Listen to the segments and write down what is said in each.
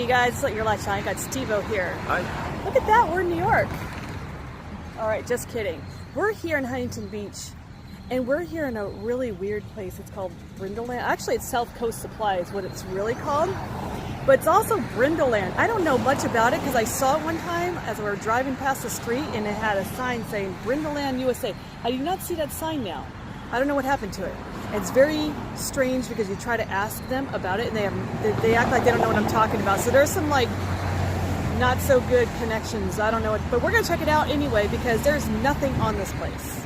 Hey you guys, let your light shine. I got Steve-O here. Hi. Look at that, we're in New York. Alright, just kidding. We're here in Huntington Beach, and we're here in a really weird place. It's called BrindleLand. Actually, it's South Coast Supply is what it's really called. But it's also BrindleLand. I don't know much about it because I saw it one time as we were driving past the street and it had a sign saying BrindleLand USA. I do not see that sign now. I don't know what happened to it. It's very strange because you try to ask them about it and they act like they don't know what I'm talking about. So there's some like not so good connections. I don't know what, but we're gonna check it out anyway because there's nothing on this place.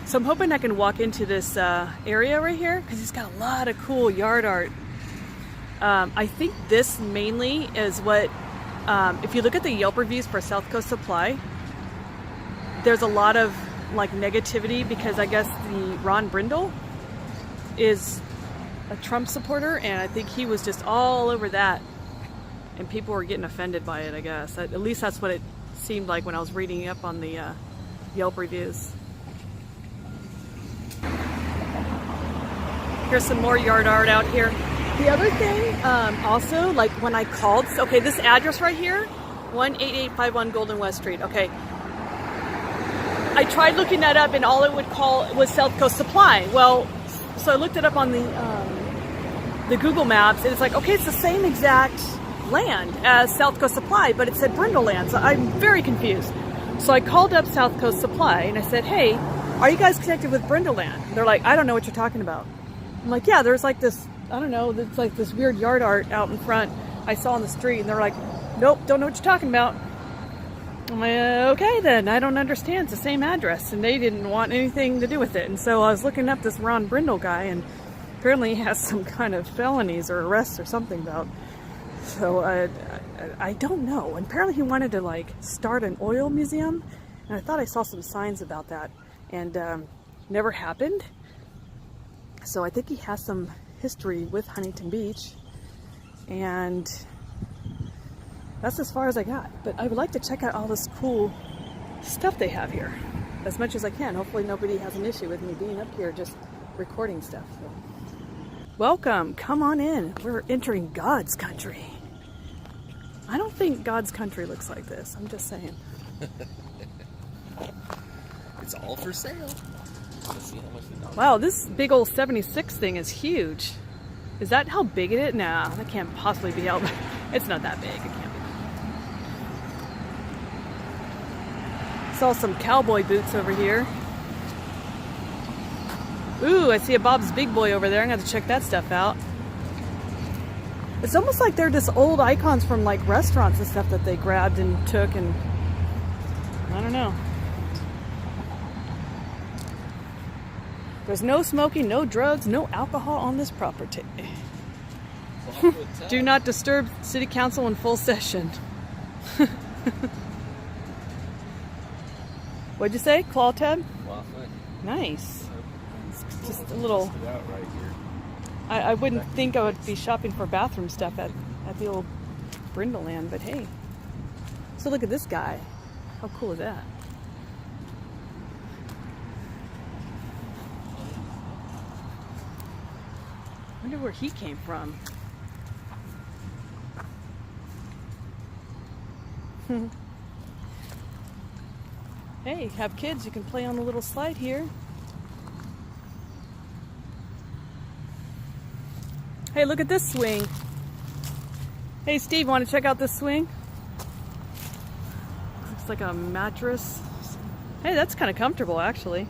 So I'm hoping I can walk into this area right here because it's got a lot of cool yard art. I think this mainly is what, if you look at the Yelp reviews for South Coast Supply, there's a lot of like negativity because I guess the Ron Brindle is a Trump supporter and I think he was just all over that and people were getting offended by it, I guess. At least that's what it seemed like when I was reading up on the Yelp reviews. Here's some more yard art out here. The other thing, also, like when I called, okay, this address right here, 18851 Golden West Street, okay. I tried looking that up and all it would call was South Coast Supply. Well, so I looked it up on the Google Maps and it's like, okay, it's the same exact land as South Coast Supply, but it said BrindleLand, so I'm very confused. So I called up South Coast Supply and I said, hey, are you guys connected with BrindleLand? They're like, I don't know what you're talking about. I'm like, yeah, there's like this, I don't know, it's like this weird yard art out in front I saw on the street. And they're like, nope, don't know what you're talking about. I'm like, okay then, I don't understand. It's the same address. And they didn't want anything to do with it. And so I was looking up this Ron Brindle guy and apparently he has some kind of felonies or arrests or something about. So I don't know. And apparently he wanted to like start an oil museum. And I thought I saw some signs about that. And never happened. So I think he has some history with Huntington Beach, and that's as far as I got. But I would like to check out all this cool stuff they have here as much as I can. Hopefully nobody has an issue with me being up here just recording stuff. So. Welcome, come on in. We're entering God's country. I don't think God's country looks like this, I'm just saying. It's all for sale. Wow, this big old 76 thing is huge. Is that how big it is? Nah, that can't possibly be how big. It's not that big. It can't be. Saw some cowboy boots over here. Ooh, I see a Bob's Big Boy over there. I'm gonna have to check that stuff out. It's almost like they're just old icons from like restaurants and stuff that they grabbed and took, and I don't know. There's no smoking, no drugs, no alcohol on this property. Do not disturb City Council in full session. What'd you say? Claw tab? Nice. It's just a little... I wouldn't think I would be shopping for bathroom stuff at the old BrindleLand, but hey. So look at this guy. How cool is that? I wonder where he came from. Hey, have kids, you can play on the little slide here. Hey, look at this swing. Hey Steve, want to check out this swing? Looks like a mattress. Hey, that's kind of comfortable actually.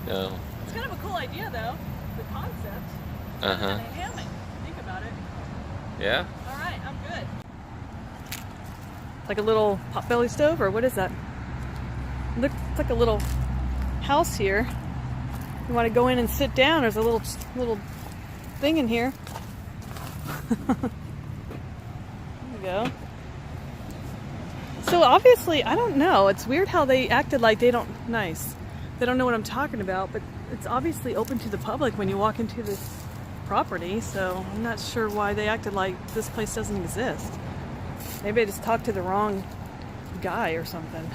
No. It's kind of a cool idea though, the concept. Uh-huh. And a hammock, think about it. Yeah? Alright, I'm good. Like a little potbelly stove, or what is that? Looks like a little house here. You want to go in and sit down, there's a little thing in here. There you go. So obviously, I don't know. It's weird how they acted like they don't know what I'm talking about, but it's obviously open to the public when you walk into this property, so I'm not sure why they acted like this place doesn't exist. Maybe I just talked to the wrong guy or something.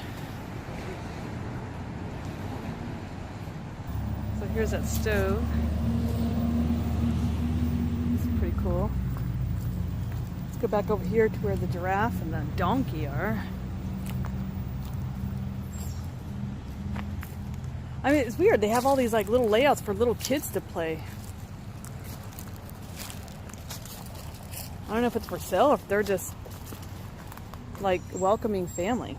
So here's that stove. It's pretty cool. Let's go back over here to where the giraffe and the donkey are. I mean, it's weird. They have all these like little layouts for little kids to play. I don't know if it's for sale or if they're just like welcoming family.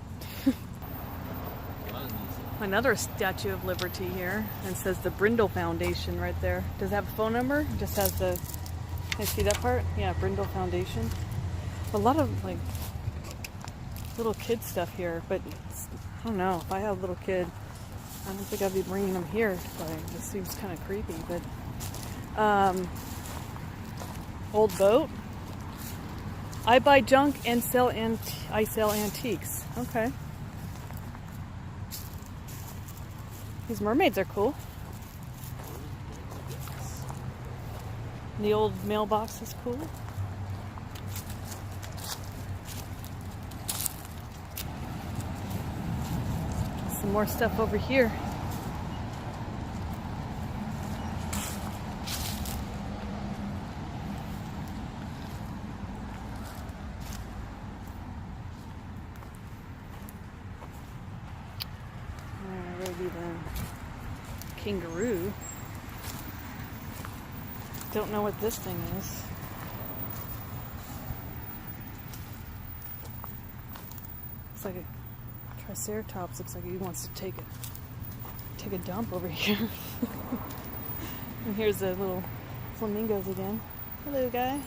Another Statue of Liberty here, and it says the Brindle Foundation right there. Does it have a phone number? It just has the, can I see that part? Yeah, Brindle Foundation. A lot of like little kid stuff here, but I don't know. If I had a little kid, I don't think I'd be bringing them here. But it just seems kind of creepy. But old boat. I buy junk and sell I sell antiques. Okay. These mermaids are cool. And the old mailbox is cool. Some more stuff over here. Maybe the kangaroo. Don't know what this thing is. It's like a triceratops. Looks like he wants to take a dump over here. And here's the little flamingos again. Hello, guy.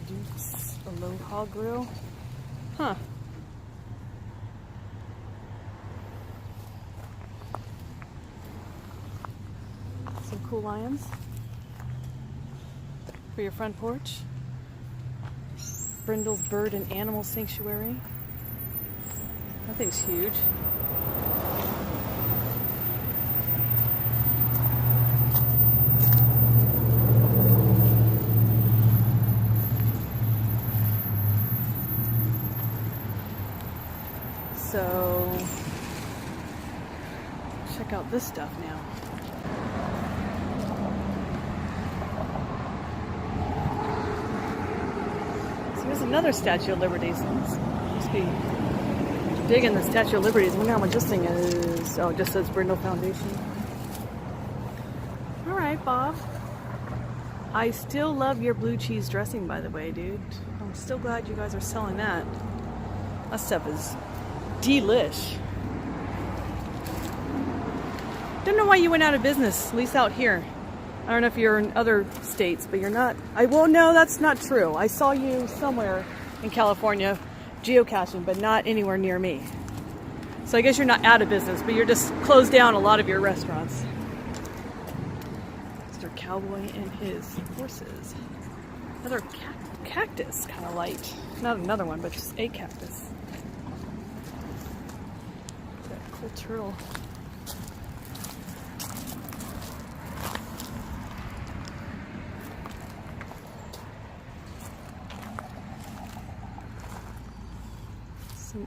Duke's Aloha Grill. Huh. Some cool lions for your front porch. Brindle's Bird and Animal Sanctuary. That thing's huge. So, check out this stuff now. So here's another Statue of Liberty. So must be digging the Statue of Liberty. I wonder how much this thing is. Oh, it just says Brindle Foundation. Alright, Bob. I still love your blue cheese dressing, by the way, dude. I'm still glad you guys are selling that. That stuff is delish. Don't know why you went out of business, at least out here. I don't know if you're in other states, but you're not. Well, no, that's not true. I saw you somewhere in California geocaching, but not anywhere near me. So I guess you're not out of business, but you're just closed down a lot of your restaurants. Mr. Cowboy and his horses. Another cactus, kind of light. Not another one, but just a cactus. Cool turtle.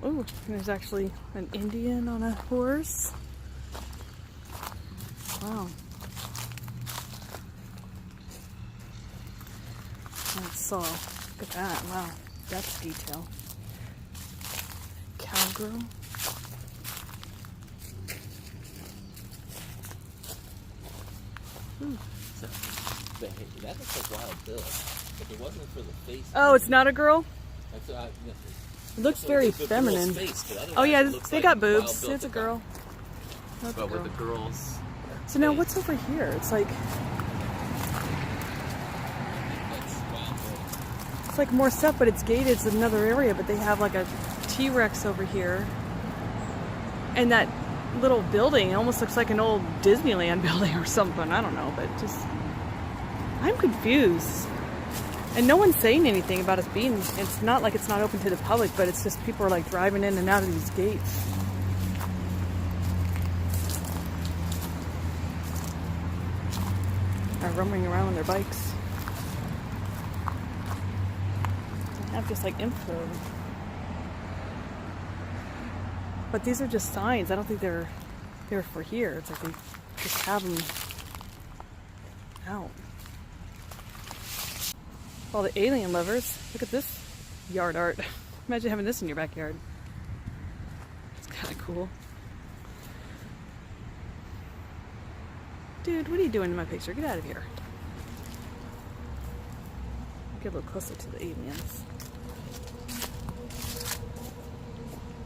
Oh, there's actually an Indian on a horse. Wow. That's saw. Look at that. Wow. That's detail. Cowgirl. So, that looks like Wild Bill. If it wasn't for the face. Oh, it's not a girl? That's, it looks very feminine. Face, oh yeah, they like got boobs. It's a girl. But a girl. with the girls. So now what's over here? It's like more stuff, but it's gated. It's another area, but they have like a T-Rex over here. And that little building almost looks like an old Disneyland building or something. I don't know, but just I'm confused. And no one's saying anything about us being, it's not like it's not open to the public, but it's just people are like driving in and out of these gates. are roaming around on their bikes. They have just like info. But these are just signs. I don't think they're for here. It's like they just have them out. All the alien lovers. Look at this yard art. Imagine having this in your backyard. It's kind of cool. Dude, what are you doing in my picture? Get out of here. Get a little closer to the aliens.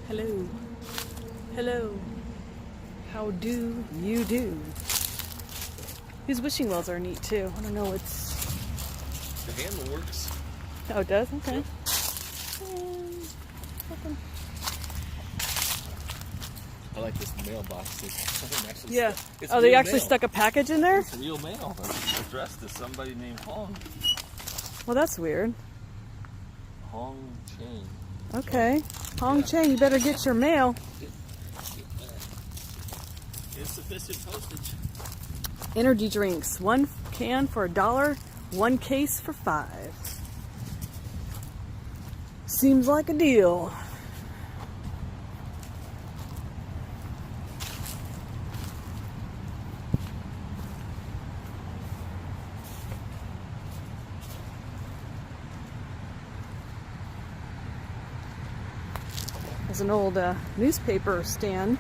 Hello. Hello. How do you do? These wishing wells are neat too. I don't know what's... The handle works. Oh, it does? Okay. Yep. I like this mailbox. Yeah. It's Oh, they real actually mail. stuck a package in there? It's real mail. It's addressed to somebody named Hong. Well, that's weird. Hong Chang. Okay. Hong Chang, you better get your mail. Insufficient postage. Energy drinks. 1 can for $1, 1 case for $5. Seems like a deal. There's an old newspaper stand.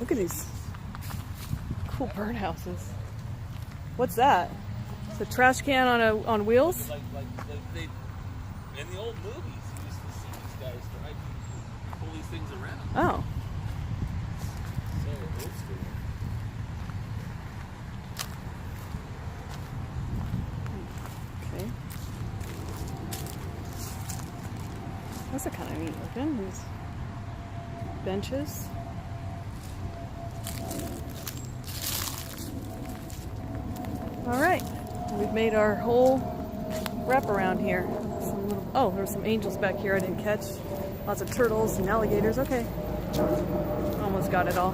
Look at these cool birdhouses. What's that? It's a trash can on wheels? Like they, in the old movies, you used to see these guys pull these things around. Oh. So old school. Okay. Those are kind of neat looking, these benches. All right, we've made our whole wrap around here. Oh, there's some angels back here I didn't catch. Lots of turtles and alligators. Okay, almost got it all.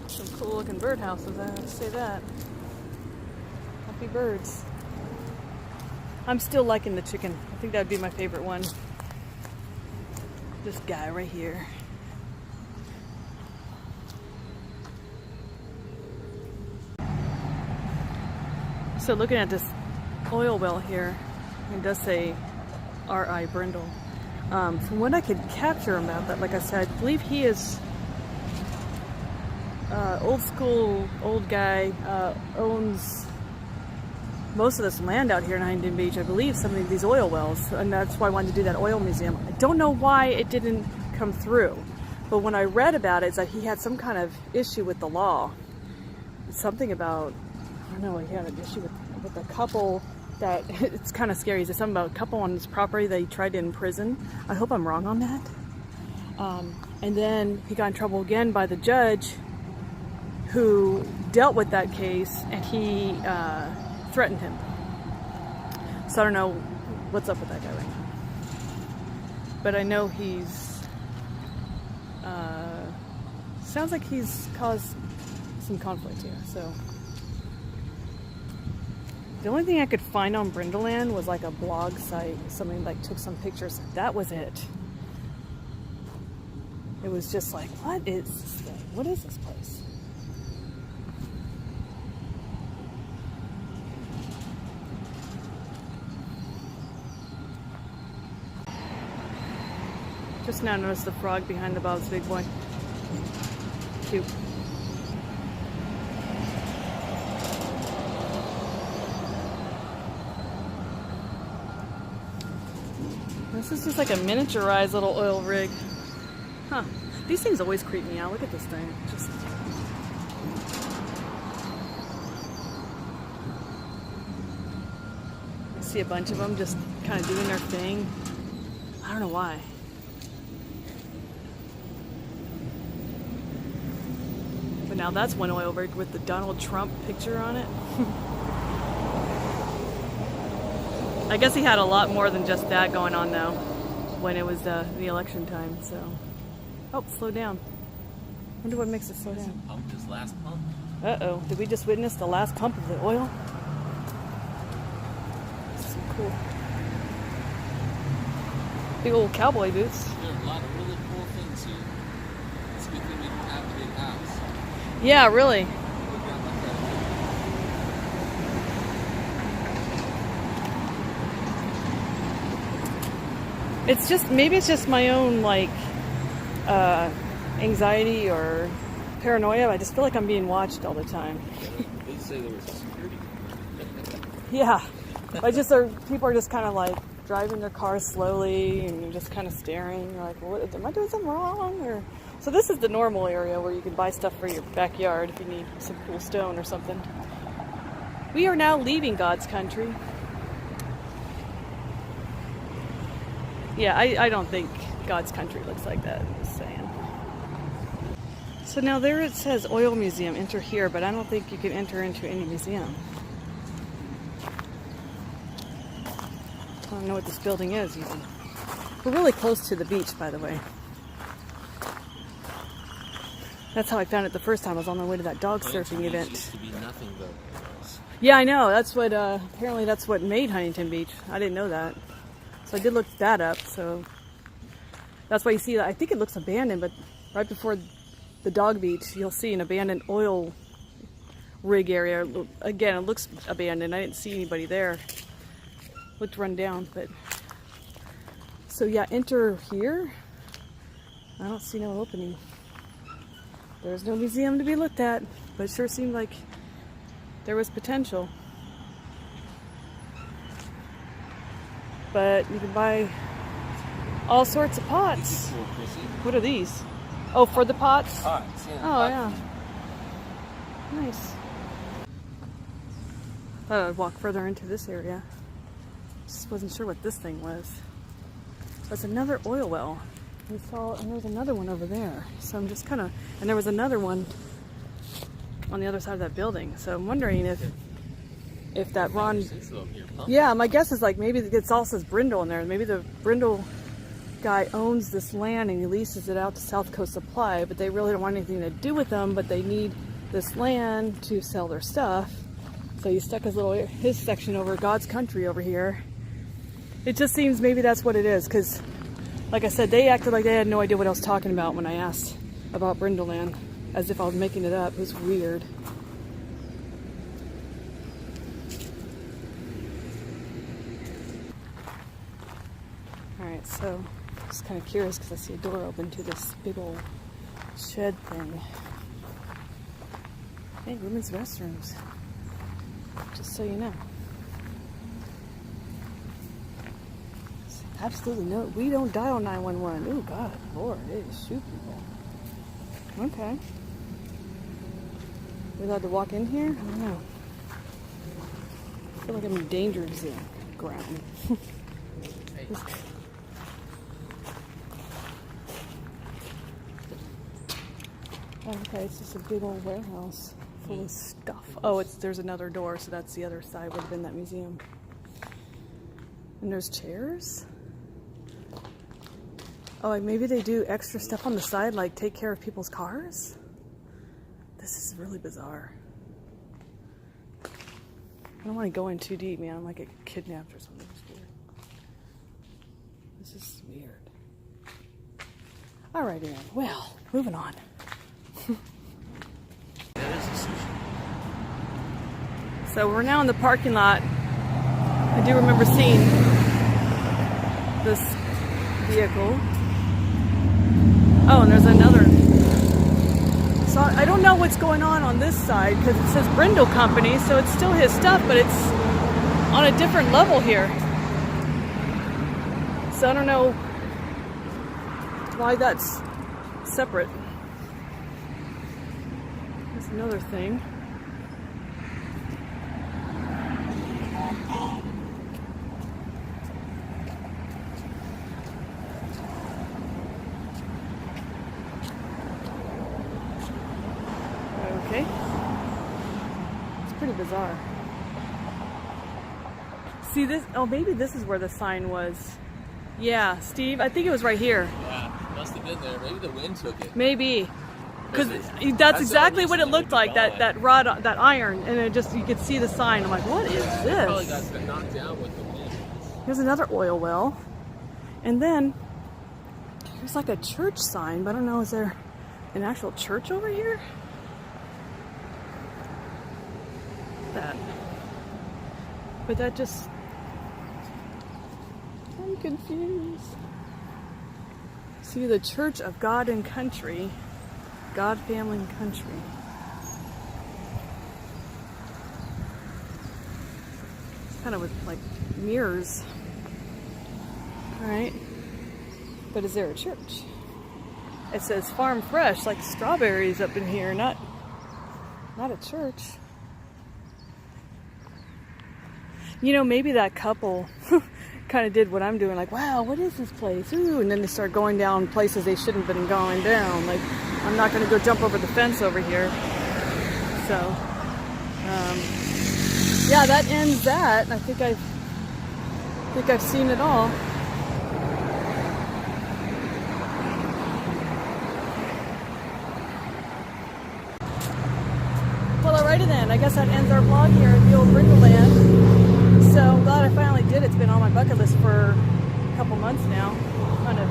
Some cool looking birdhouses, I have to say that. Happy birds. I'm still liking the chicken. I think that would be my favorite one. This guy right here. So looking at this oil well here, it does say R.I. Brindle. From what I could capture about that, like I said, I believe he is old school, old guy, owns most of this land out here in Huntington Beach. I believe some of these oil wells, and that's why I wanted to do that oil museum. I don't know why it didn't come through, but when I read about it, it's like he had some kind of issue with the law. Something about, I don't know, he had an issue with a couple that, it's kind of scary. There's something about a couple on his property that he tried to imprison. I hope I'm wrong on that. And then he got in trouble again by the judge who dealt with that case, and he threatened him. So I don't know what's up with that guy right now. But I know he's sounds like he's caused some conflict here. So the only thing I could find on BrindleLand was like a blog site. Somebody like took some pictures. That was it. It was just like, what is this thing? What is this place? Just now noticed the frog behind the Bob's Big Boy. Cute. This is just like a miniaturized little oil rig. Huh. These things always creep me out. Look at this thing. Just... I see a bunch of them just kind of doing their thing. I don't know why. But now that's one oil rig with the Donald Trump picture on it. I guess he had a lot more than just that going on though, when it was the election time. So, oh, slow down. Wonder what makes it slow down. Pumped his last pump. Uh-oh, did we just witness the last pump of the oil? So cool. Big old cowboy boots. There are a lot of really cool things here. It's a good thing we don't have a big house. Yeah, really. Look at that. It's just, maybe it's just my own, like, anxiety or paranoia. I just feel like I'm being watched all the time. They say there was a security. Yeah. People are just kind of like driving their cars slowly and you're just kind of staring. You're like, what, am I doing something wrong? Or so this is the normal area where you can buy stuff for your backyard if you need some cool stone or something. We are now leaving God's country. Yeah, I don't think God's country looks like that. I'm just saying. So now there it says oil museum, enter here, but I don't think you can enter into any museum. I don't know what this building is even. We're really close to the beach, by the way. That's how I found it the first time. I was on my way to that dog surfing event. Used to be nothing but girls. Yeah, I know. That's what, apparently that's what made Huntington Beach. I didn't know that. So I did look that up, so that's why you see that. I think it looks abandoned, but right before the dog beach, you'll see an abandoned oil rig area. Again, it looks abandoned. I didn't see anybody there. Looked run down, but so yeah, enter here. I don't see no opening. There's no museum to be looked at, but it sure seemed like there was potential. But you can buy all sorts of pots. What are these? Oh, for the pots? Pots, yeah. Oh, yeah. Nice. Thought I'd walk further into this area. Just wasn't sure what this thing was. That's another oil well. We saw, and there's another one over there. So I'm just kind of, and there was another one on the other side of that building. So I'm wondering if that Ron, yeah, my guess is like maybe it all says Brindle in there. Maybe the Brindle guy owns this land and he leases it out to South Coast Supply, but they really don't want anything to do with them, but they need this land to sell their stuff. So he stuck his section over God's country over here. It just seems maybe that's what it is, because like I said, they acted like they had no idea what I was talking about when I asked about BrindleLand, as if I was making it up. It was weird. Alright, so I'm just kind of curious because I see a door open to this big old shed thing. Hey, women's restrooms. Just so you know. Absolutely no, we don't dial 911. Oh God, Lord, they just shoot people. Okay. We allowed to walk in here? I don't know. I feel like I'm in danger zone ground. Okay, it's just a big old warehouse full of stuff. Oh, there's another door, so that's the other side would have been that museum. And there's chairs. Oh, like maybe they do extra stuff on the side, like take care of people's cars? This is really bizarre. I don't want to go in too deep, man. I might get kidnapped or something. This is weird. Alright, Aaron. Well, moving on. So we're now in the parking lot. I do remember seeing this vehicle. Oh, and there's another. So I don't know what's going on this side because it says Brindle Company, so it's still his stuff, but it's on a different level here. So I don't know why that's separate. There's another thing. bizarre. See this? Oh, maybe this is where the sign was. Yeah, Steve, I think it was right here. Yeah, must have been there. Maybe the wind took it. Maybe. Because that's exactly what it looked like, that rod, that iron, and it just, you could see the sign. I'm like, what is this? Probably got knocked down with the wind. Here's another oil well. And then, there's like a church sign, but I don't know, is there an actual church over here? That. But that just, I'm confused. See, the Church of God and Country. God, Family, and Country. It's kind of with like mirrors. Alright. But is there a church? It says farm fresh, like strawberries up in here, not a church. You know, maybe that couple kind of did what I'm doing, like, wow, what is this place? Ooh, and then they start going down places they shouldn't have been going down. Like, I'm not going to go jump over the fence over here. So, yeah, that ends that. I think I've seen it all. Well, alrighty then. I guess that ends our vlog here at the old BrindleLand. So I'm glad I finally did it. It's been on my bucket list for a couple months now. Kind of,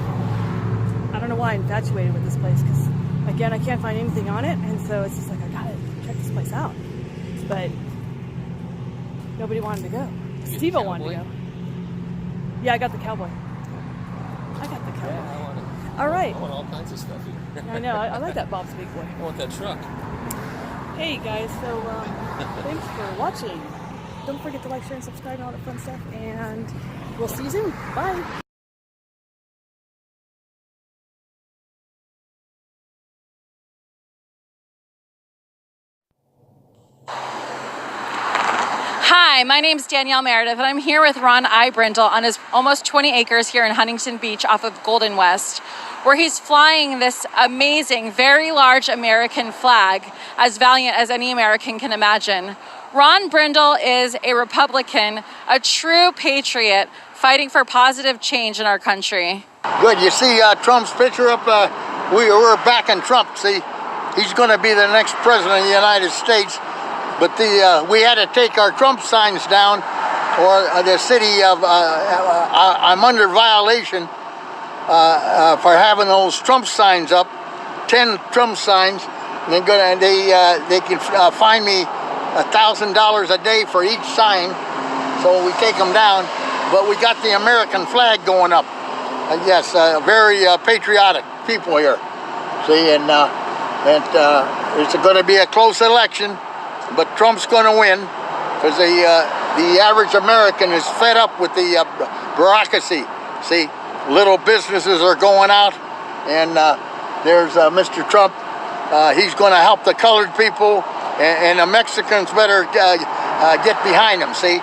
I don't know why I'm infatuated with this place, because again, I can't find anything on it, and so it's just like, I gotta check this place out. But nobody wanted to go. Steve-O wanted to go. Yeah, I got the cowboy. I got the cowboy. Yeah, I want it. All right. I want all kinds of stuff here. I know. I like that Bob's Big Boy. I want that truck. Hey guys, so thanks for watching. Don't forget to like, share, and subscribe and all that fun stuff, and we'll see you soon. Bye. Hi, my name's Danielle Meredith, and I'm here with Ron Brindle on his almost 20 acres here in Huntington Beach off of Golden West, where he's flying this amazing, very large American flag, as valiant as any American can imagine. Ron Brindle is a Republican, a true patriot, fighting for positive change in our country. Good. You see Trump's picture up? We're backing Trump. See, he's going to be the next president of the United States. But we had to take our Trump signs down, or the city of I'm under violation for having those Trump signs up, 10 Trump signs. They can fine me $1,000 a day for each sign, so we take them down. But we got the American flag going up. Yes, very patriotic people here. See, and it's going to be a close election, but Trump's going to win, because the average American is fed up with the bureaucracy. See, little businesses are going out, and there's Mr. Trump. He's going to help the colored people, and the Mexicans better get behind him. See,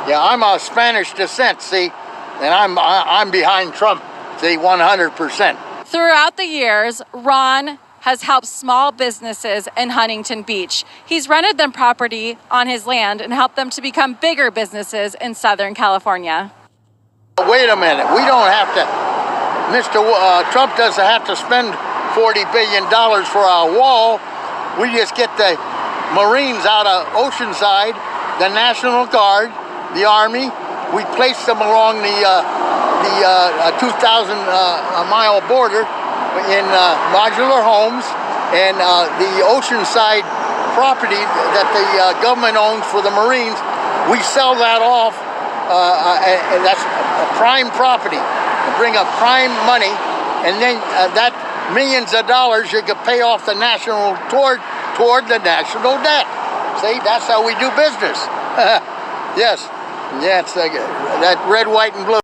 yeah, I'm of Spanish descent. See, and I'm behind Trump. See, 100%. Throughout the years, Ron has helped small businesses in Huntington Beach. He's rented them property on his land and helped them to become bigger businesses in Southern California. Wait a minute, we don't have to, Mr. Trump doesn't have to spend $40 billion for our wall. We just get the Marines out of Oceanside, the National Guard, the Army. We place them along the 2,000-mile border in modular homes, and the Oceanside property that the government owns for the Marines, we sell that off, and that's a prime property. Bring up prime money, and then that millions of dollars you could pay off the national toward the national debt. See, that's how we do business. Yes, that red, white, and blue.